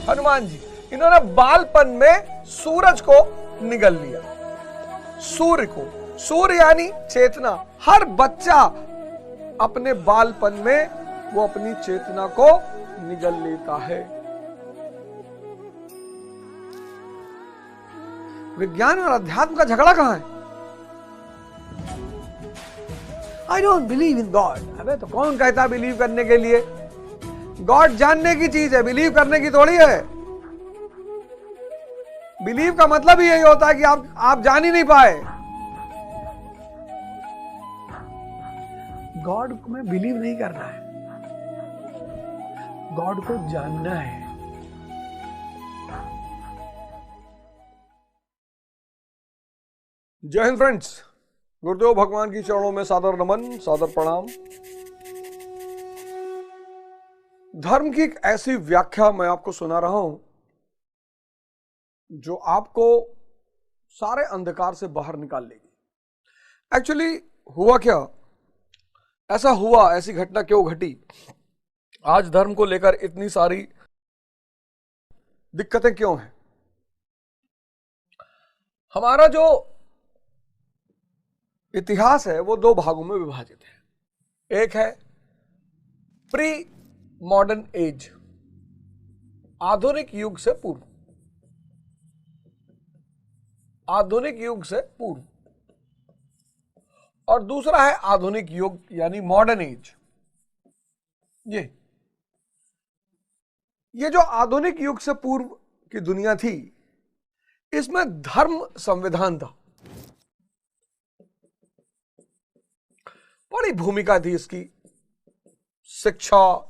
हनुमान जी, इन्होंने बालपन में सूरज को निगल लिया। सूर्य को, सूर्य यानी चेतना। हर बच्चा अपने बालपन में वो अपनी चेतना को निगल लेता है। विज्ञान और अध्यात्म का झगड़ा कहां है? I don't believe in God. अबे तो कौन कहता बिलीव करने के लिए? गॉड जानने की चीज है, बिलीव करने की थोड़ी है। बिलीव का मतलब ही यही होता है कि आप जान ही नहीं पाए। गॉड में बिलीव नहीं करना है, गॉड को जानना है। जय हिंद फ्रेंड्स, गुरुदेव भगवान की चरणों में सादर नमन, सादर प्रणाम। धर्म की एक ऐसी व्याख्या मैं आपको सुना रहा हूं जो आपको सारे अंधकार से बाहर निकाल लेगी। एक्चुअली हुआ क्या, ऐसा हुआ, ऐसी घटना क्यों घटी, आज धर्म को लेकर इतनी सारी दिक्कतें क्यों हैं? हमारा जो इतिहास है वो दो भागों में विभाजित है। एक है प्री मॉडर्न एज, आधुनिक युग से पूर्व, आधुनिक युग से पूर्व, और दूसरा है आधुनिक युग यानी मॉडर्न एज। ये जो आधुनिक युग से पूर्व की दुनिया थी, इसमें धर्म संविधान था, बड़ी भूमिका थी इसकी। शिक्षा,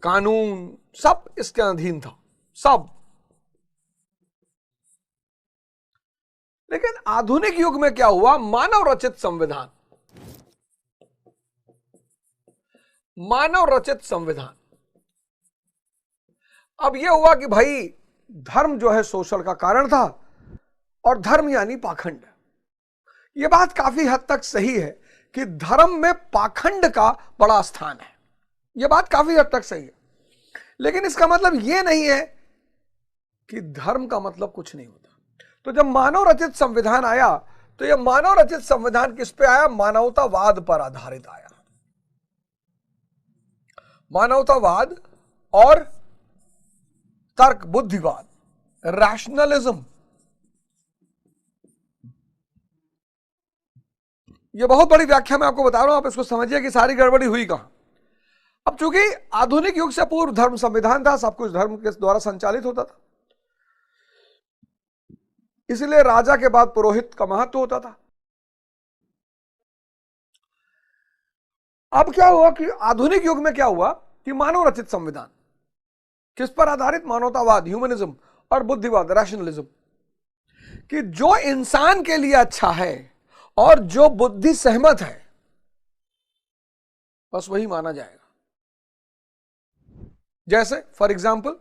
कानून सब इसके अधीन था, सब। लेकिन आधुनिक युग में क्या हुआ? मानव रचित संविधान, मानव रचित संविधान। अब यह हुआ कि भाई धर्म जो है शोषण का कारण था, और धर्म यानी पाखंड। यह बात काफी हद तक सही है कि धर्म में पाखंड का बड़ा स्थान है, यह बात काफी हद तक सही है। लेकिन इसका मतलब यह नहीं है कि धर्म का मतलब कुछ नहीं होता। तो जब मानव रचित संविधान आया, तो यह मानव रचित संविधान किस पे आया? मानवतावाद पर आधारित आया। मानवतावाद और तर्क, बुद्धिवाद, रैशनलिज्म। यह बहुत बड़ी व्याख्या मैं आपको बता रहा हूं, आप इसको समझिए कि सारी गड़बड़ी हुई कहां। अब चूंकि आधुनिक युग से पूर्व धर्म संविधान था, सब कुछ धर्म के द्वारा संचालित होता था, इसलिए राजा के बाद पुरोहित का महत्व होता था। अब क्या हुआ कि आधुनिक युग में क्या हुआ कि मानव रचित संविधान किस पर आधारित? मानवतावाद, ह्यूमनिज्म और बुद्धिवाद, रैशनलिज्म, कि जो इंसान के लिए अच्छा है और जो बुद्धि सहमत है, बस वही माना जाएगा। जैसे फॉर एग्जाम्पल,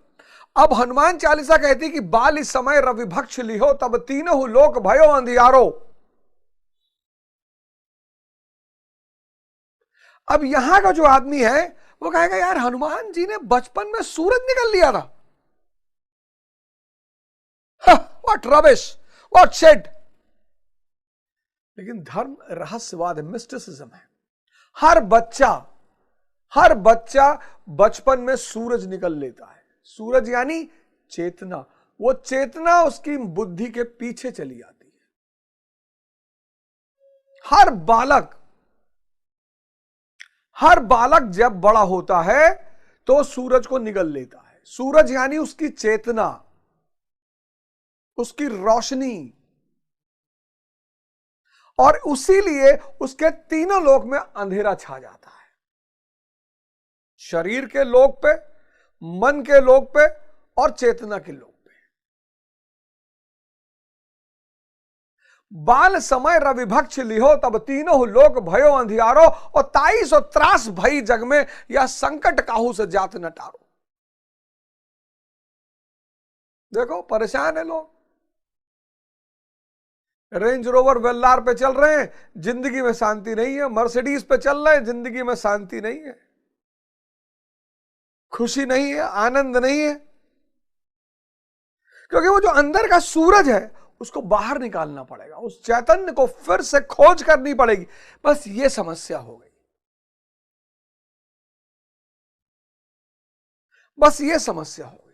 अब हनुमान चालीसा कहती कि बाल इस समय रवि भक्ष लिहो, तब तीनों लोक भयो अंधियारो। अब यहां का जो आदमी है वो कहेगा यार हनुमान जी ने बचपन में सूरज निकल लिया था, व्हाट रबिश, व्हाट शिट। लेकिन धर्म रहस्यवाद है, मिस्टिसिज्म है। हर बच्चा बचपन में सूरज निकल लेता है। सूरज यानी चेतना, वो चेतना उसकी बुद्धि के पीछे चली जाती है। हर बालक जब बड़ा होता है तो सूरज को निगल लेता है। सूरज यानी उसकी चेतना, उसकी रोशनी, और उसीलिए उसके तीनों लोक में अंधेरा छा जाता है। शरीर के लोक पे, मन के लोक पे और चेतना के लोक पे। बाल समय रवि भक्ष लिहो, तब तीनों लोक भयो अंधियारो, और 23 और त्रास भई जग में, या संकट काहू से जात न टारो। देखो परेशान है लोग, रेंज रोवर वेल्लार पे चल रहे हैं, जिंदगी में शांति नहीं है। मर्सिडीज पे चल रहे हैं, जिंदगी में शांति नहीं है, खुशी नहीं है, आनंद नहीं है। क्योंकि वो जो अंदर का सूरज है उसको बाहर निकालना पड़ेगा, उस चैतन्य को फिर से खोज करनी पड़ेगी। बस ये समस्या हो गई, बस ये समस्या हो गई।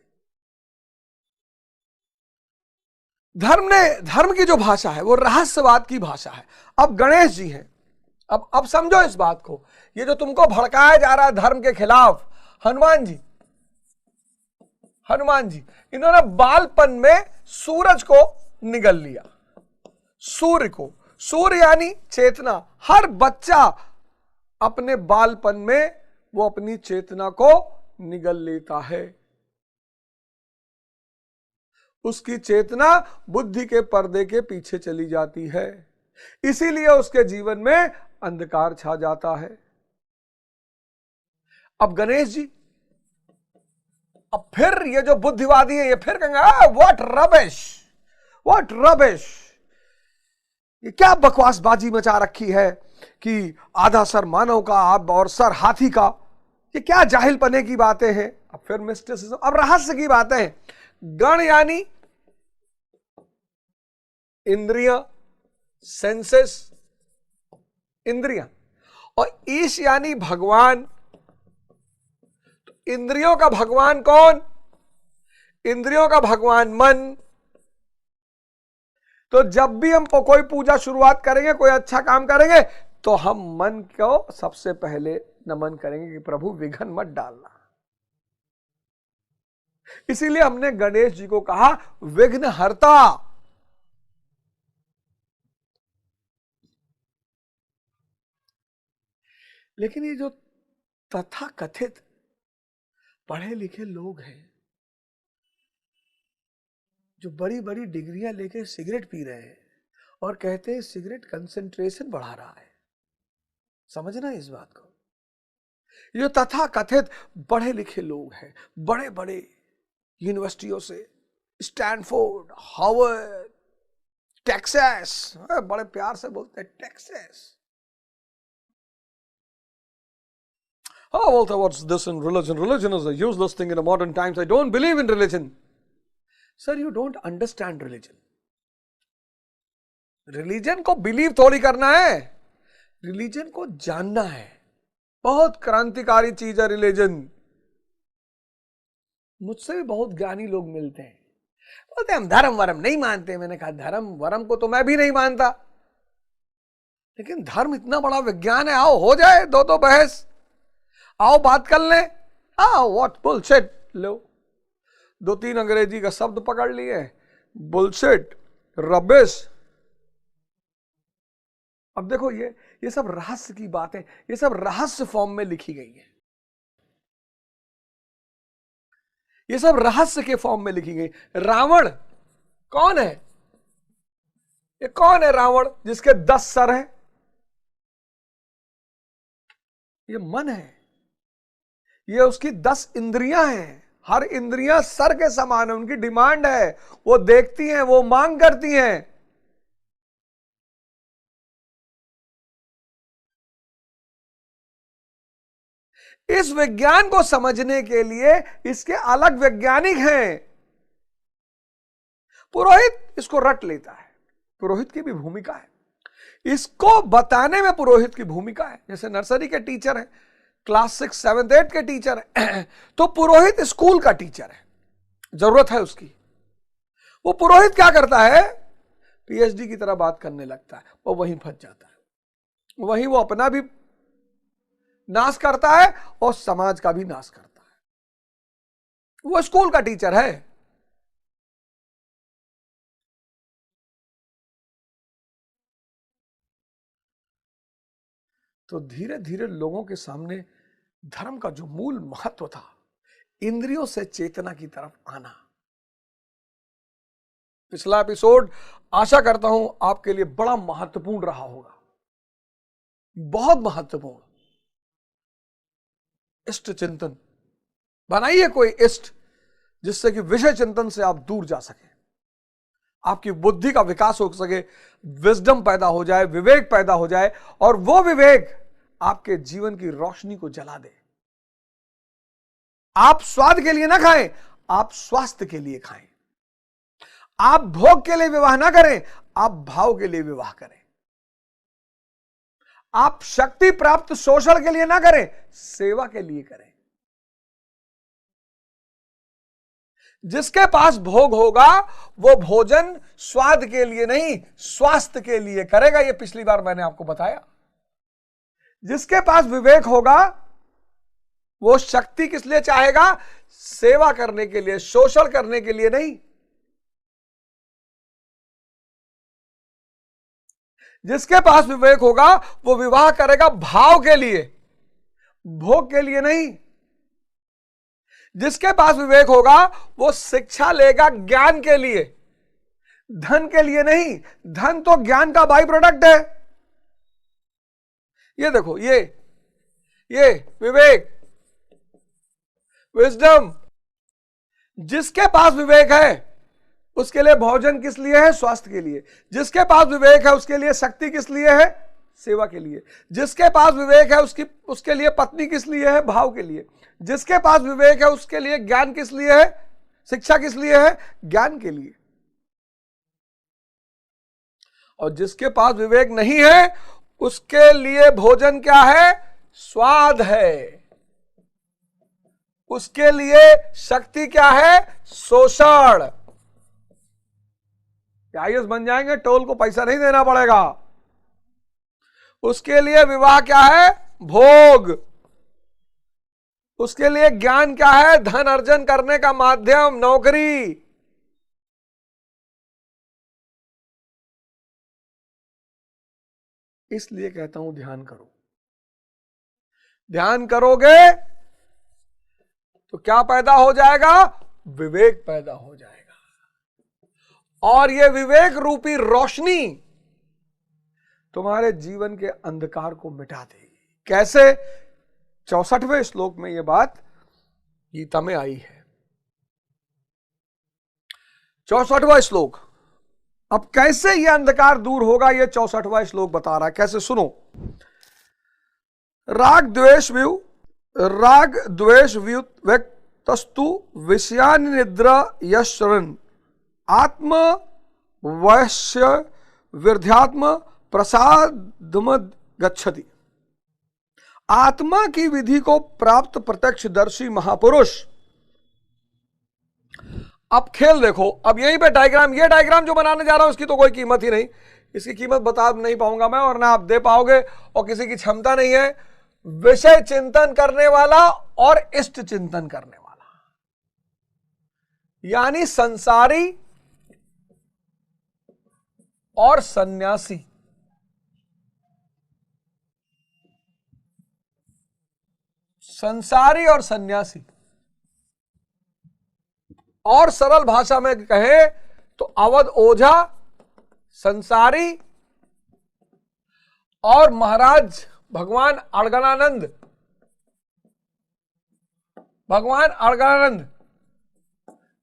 धर्म की जो भाषा है वो रहस्यवाद की भाषा है। अब गणेश जी हैं, अब समझो इस बात को, ये जो तुमको भड़काया जा रहा है धर्म के खिलाफ, हनुमान जी इन्होंने बालपन में सूरज को निगल लिया, सूर्य यानी चेतना। हर बच्चा अपने बालपन में वो अपनी चेतना को निगल लेता है, उसकी चेतना बुद्धि के पर्दे के पीछे चली जाती है, इसीलिए उसके जीवन में अंधकार छा जाता है। अब गणेश जी, अब फिर ये जो बुद्धिवादी है ये फिर कहेंगे व्हाट रबिश, ये क्या बकवासबाजी मचा रखी है कि आधा सर मानव का और सर हाथी का, ये क्या जाहिलपने की बातें हैं। अब फिर मिस्टिसिज्म, अब रहस्य की बातें हैं। गण यानी इंद्रियां, सेंसेस, इंद्रियां, और ईश यानी भगवान। तो इंद्रियों का भगवान कौन? इंद्रियों का भगवान मन। तो जब भी हम कोई पूजा शुरुआत करेंगे, कोई अच्छा काम करेंगे, तो हम मन को सबसे पहले नमन करेंगे कि प्रभु विघ्न मत डालना। इसीलिए हमने गणेश जी को कहा विघ्न हर्ता। लेकिन ये जो तथाकथित पढ़े लिखे लोग हैं जो बड़ी बड़ी डिग्रियां लेके सिगरेट पी रहे हैं और कहते हैं सिगरेट कंसंट्रेशन बढ़ा रहा है, समझना इस बात को। ये तथाकथित पढ़े लिखे लोग हैं, बड़े बड़े यूनिवर्सिटियों से, स्टैनफोर्ड, हार्वर्ड, टेक्सास, बड़े प्यार से बोलते हैं Texas. Oh, Walter, what's this in religion? Religion is a useless thing in the modern times. I don't believe in religion. Sir, you don't understand religion. Religion को believe थोड़ी करना है, religion को जानना है। बहुत क्रांतिकारी चीज है religion। मुझसे भी बहुत ज्ञानी लोग मिलते हैं, बोलते हम धर्म वरम नहीं मानते। मैंने कहा धर्म वरम को तो मैं भी नहीं मानता, लेकिन धर्म इतना बड़ा विज्ञान है, आओ हो जाए दो बहस, आओ बात कर ले। हाँ, व्हाट बुलशिट, लो 2-3 अंग्रेजी का शब्द पकड़ लिए, बुलशिट, रबिश। अब देखो ये सब रहस्य की बातें, ये सब रहस्य फॉर्म में लिखी गई है, ये सब रहस्य के फॉर्म में लिखी गई। रावण कौन है? ये कौन है रावण जिसके 10 सर हैं? ये मन है, ये उसकी 10 इंद्रियां हैं। हर इंद्रियां सर के समान है, उनकी डिमांड है, वो देखती हैं, वो मांग करती हैं। इस विज्ञान को समझने के लिए इसके अलग वैज्ञानिक हैं। पुरोहित इसको रट लेता है, पुरोहित की भी भूमिका है, इसको बताने में पुरोहित की भूमिका है। जैसे नर्सरी के टीचर हैं, क्लास 6, 7, 8 के टीचर है, तो पुरोहित स्कूल का टीचर है, जरूरत है उसकी। वो पुरोहित क्या करता है? पीएचडी की तरह बात करने लगता है, वो वहीं फंस जाता है, वहीं वो अपना भी नाश करता है और समाज का भी नाश करता है। वो स्कूल का टीचर है। तो धीरे धीरे लोगों के सामने धर्म का जो मूल महत्व था, इंद्रियों से चेतना की तरफ आना। पिछला एपिसोड आशा करता हूं आपके लिए बड़ा महत्वपूर्ण रहा होगा, बहुत महत्वपूर्ण। इष्ट चिंतन बनाइए, कोई इष्ट जिससे कि विषय चिंतन से आप दूर जा सके, आपकी बुद्धि का विकास हो सके, विजडम पैदा हो जाए, विवेक पैदा हो जाए, और वो विवेक आपके जीवन की रोशनी को जला दे। आप स्वाद के लिए ना खाएं, आप स्वास्थ्य के लिए खाएं। आप भोग के लिए विवाह ना करें, आप भाव के लिए विवाह करें। आप शक्ति प्राप्त शोषण के लिए ना करें, सेवा के लिए करें। जिसके पास भोग होगा वो भोजन स्वाद के लिए नहीं, स्वास्थ्य के लिए करेगा। ये पिछली बार मैंने आपको बताया। जिसके पास विवेक होगा वो शक्ति किस लिए चाहेगा? सेवा करने के लिए, शोषण करने के लिए नहीं। जिसके पास विवेक होगा वो विवाह करेगा भाव के लिए, भोग के लिए नहीं। जिसके पास विवेक होगा वो शिक्षा लेगा ज्ञान के लिए, धन के लिए नहीं। धन तो ज्ञान का बाई प्रोडक्ट है। ये देखो, ये विवेक, विजडम। जिसके पास विवेक है उसके लिए भोजन किस लिए है? स्वास्थ्य के लिए। जिसके पास विवेक है उसके लिए शक्ति किस लिए है? सेवा के लिए। जिसके पास विवेक है उसके लिए पत्नी किस लिए है? भाव के लिए। जिसके पास विवेक है उसके लिए ज्ञान किस लिए है? शिक्षा किस लिए है? ज्ञान के लिए। और जिसके पास विवेक नहीं है उसके लिए भोजन क्या है? स्वाद है। उसके लिए शक्ति क्या है? शोषण। आईएएस बन जाएंगे, टोल को पैसा नहीं देना पड़ेगा। उसके लिए विवाह क्या है? भोग। उसके लिए ज्ञान क्या है? धन अर्जन करने का माध्यम, नौकरी। इसलिए कहता हूं ध्यान करो। ध्यान करोगे तो क्या पैदा हो जाएगा? विवेक पैदा हो जाएगा। और यह विवेक रूपी रोशनी तुम्हारे जीवन के अंधकार को मिटा देगी। कैसे? 64वें श्लोक में यह बात गीता में आई है। 64वां श्लोक। अब कैसे यह अंधकार दूर होगा, यह 64वां श्लोक बता रहा है। कैसे? सुनो। राग द्वेष व्यक्तस्तु विषयानि निद्रा यशरन् आत्म वैश्य विर्ध्यात्म प्रसादम गच्छति। आत्मा की विधि को प्राप्त प्रत्यक्षदर्शी महापुरुष। अब खेल देखो। अब यहीं पे डायग्राम, ये डायग्राम जो बनाने जा रहा हूं इसकी तो कोई कीमत ही नहीं। इसकी कीमत बता नहीं पाऊंगा मैं, और ना आप दे पाओगे, और किसी की क्षमता नहीं है। विषय चिंतन करने वाला और इष्ट चिंतन करने वाला, यानी संसारी और सन्यासी। संसारी और सन्यासी। और सरल भाषा में कहे तो अवध ओझा संसारी और महाराज भगवान अड़गड़ानंद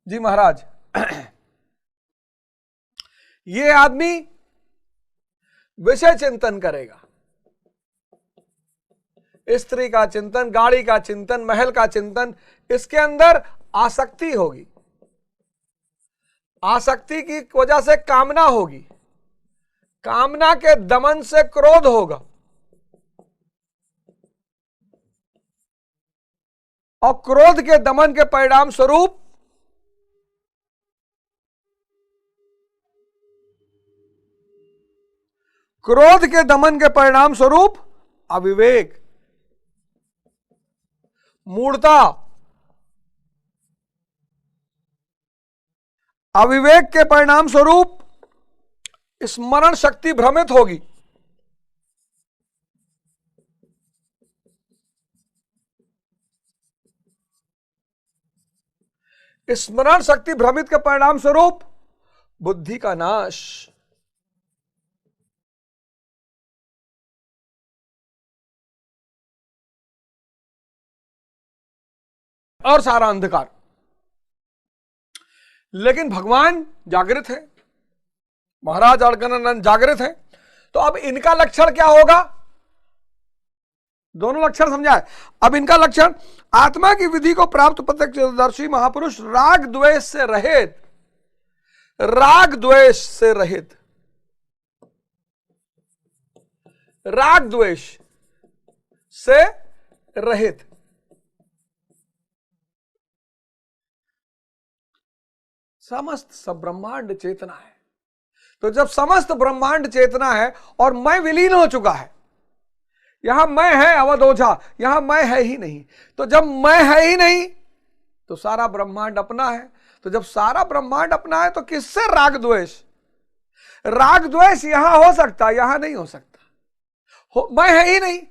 जी महाराज। ये आदमी विषय चिंतन करेगा, स्त्री का चिंतन, गाड़ी का चिंतन, महल का चिंतन। इसके अंदर आसक्ति होगी। आसक्ति की वजह से कामना होगी। कामना के दमन से क्रोध होगा, और क्रोध के दमन के परिणाम स्वरूप अविवेक, मूढ़ता। अविवेक के परिणाम स्वरूप स्मरण शक्ति भ्रमित होगी। स्मरण शक्ति भ्रमित के परिणाम स्वरूप बुद्धि का नाश। और सारा अंधकार। लेकिन भगवान जागृत है, महाराज अड़गड़ानंद जागृत है। तो अब इनका लक्षण क्या होगा? दोनों लक्षण समझाए। अब इनका लक्षण, आत्मा की विधि को प्राप्त प्रत्यक्षदर्शी महापुरुष राग द्वेष से रहित राग द्वेष से रहित, राग द्वेष से रहित। समस्त सब ब्रह्मांड चेतना है। तो जब समस्त ब्रह्मांड चेतना है और मैं विलीन हो चुका है, यहां मैं है अवध ओझा, यहां मैं है ही नहीं। तो जब मैं है ही नहीं तो सारा ब्रह्मांड अपना है। तो जब सारा ब्रह्मांड अपना है तो किससे राग द्वेष? राग द्वेष यहां हो सकता है, यहां नहीं हो सकता। मैं है ही नहीं।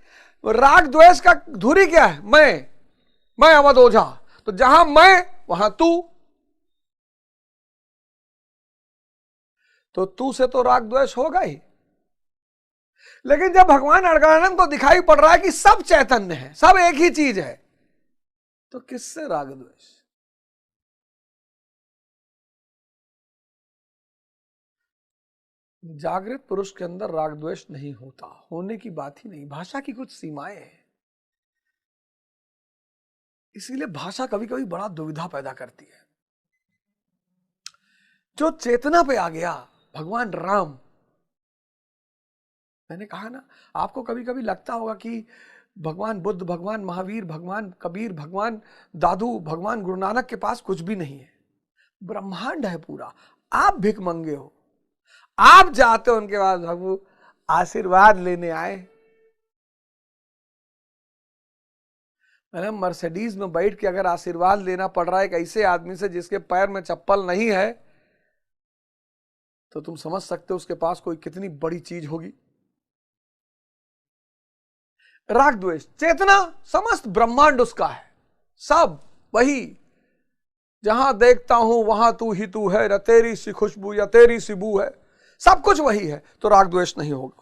राग द्वेष का धुरी क्या है? मैं अवध ओझा। तो जहां मैं वहां तू। तो तू से तो राग द्वेष होगा ही। लेकिन जब भगवान अड़गानंद को दिखाई पड़ रहा है कि सब चैतन्य है, सब एक ही चीज है, तो किससे राग द्वेष? जागृत पुरुष के अंदर राग द्वेष नहीं होता, होने की बात ही नहीं। भाषा की कुछ सीमाएं हैं, इसीलिए भाषा कभी कभी बड़ा दुविधा पैदा करती है। जो चेतना पे आ गया, भगवान राम, मैंने कहा ना, आपको कभी कभी लगता होगा कि भगवान बुद्ध, भगवान महावीर, भगवान कबीर, भगवान दादू, भगवान गुरु नानक के पास कुछ भी नहीं है। ब्रह्मांड है पूरा। आप भिख मंगे हो, आप जाते हो उनके पास, प्रभु आशीर्वाद लेने आए। मैंने मर्सिडीज में बैठ के अगर आशीर्वाद लेना पड़ रहा है एक ऐसे आदमी से जिसके पैर में चप्पल नहीं है, तो तुम समझ सकते हो उसके पास कोई कितनी बड़ी चीज होगी। राग द्वेष, चेतना, समस्त ब्रह्मांड उसका है, सब वही। जहां देखता हूं वहां तू ही तू है, न तेरी सी खुशबू या तेरी सी बू है, सब कुछ वही है। तो राग द्वेष नहीं होगा।